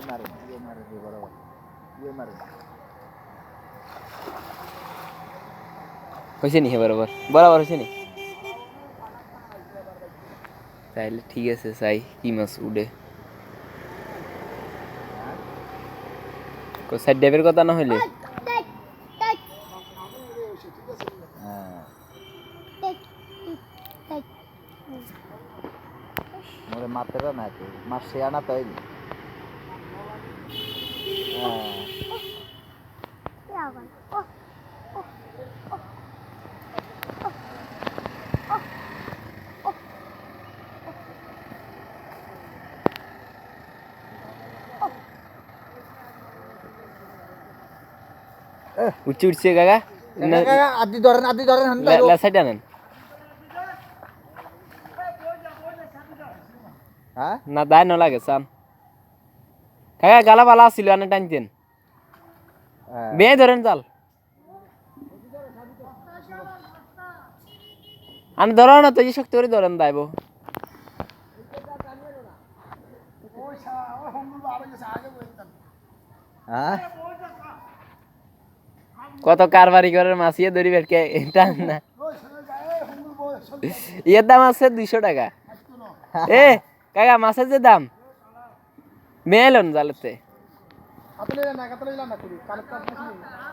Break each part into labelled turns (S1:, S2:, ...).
S1: মারে বরাবর মারে
S2: হয়েছে নি বরাবর বরাবর হয়েছে নি তাইলে ঠিক আছে চাই কি মাছ উড়ে সাইড ডেবের কথা না হইলে
S1: মোরে মাত্রা না তো মাছ সে আনা তাই
S2: উঠছে উঠছে কাকা
S1: আদি ধরেন
S2: সাইড আনেন
S1: হ্যাঁ
S2: না দায় না লাগে সান কাকা গালা বালা ছিল আনে টানতেন বেয়ে ধরেন জাল আমি ধরো না তো এই শক্তি করে ধরেন দাইব কত কারবারি করে মাছিয়ে ধরি বেটকে টান না এর দাম আছে 200 টাকা এ কাকা মাছের যে দাম মেলন জালেতে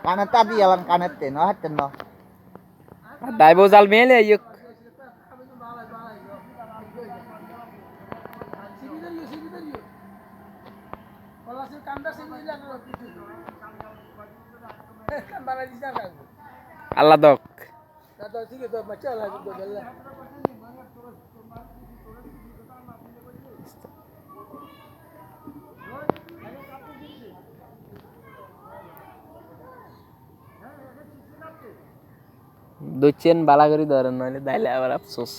S1: কানেরটা দিয়ে আলাম কানেরতে ন হাতেন ন
S2: দাইব জাল মেলে ইয়ক আল্লাহ দক দুচেন বালা করে ধরেন নইলে দাইলে আবার আফসোস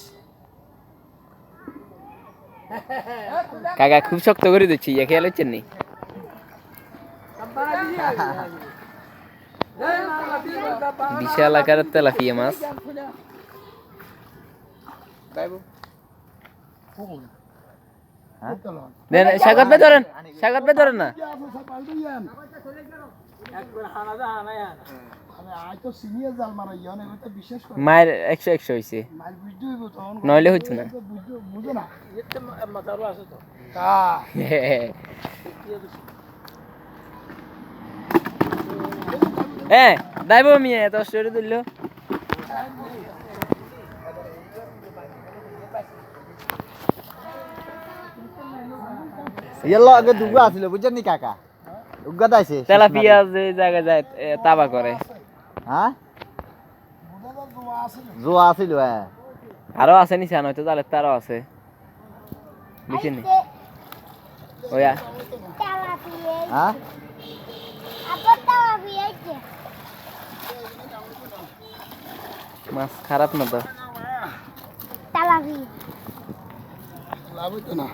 S2: কাকা খুব শক্ত করে দিচ্ছি ইয়া খেয়াল হচ্ছেন নি বিশাল আকারের তেলাপিয়া মাছ সাগর পে ধরেন না মায়ের 100 হয়েছে নইলে হইতো না হ্যাঁ দাইব মিয়া এত স্টোরি দিল
S1: ইয়েলো আগে দুগা আছিল বুঝছেন নি কাকা উগা দাইছে
S2: তেলাপিয়া যে জায়গা যায় তাবা করে
S1: হ্যাঁ জোয়া আছিল হ্যাঁ
S2: আরো আছে নি জানো তো জালে তারও আছে দেখেন নি ওয়া
S1: হ্যাঁ
S2: মাছ খারাপ না তো
S1: লাভ হইতো না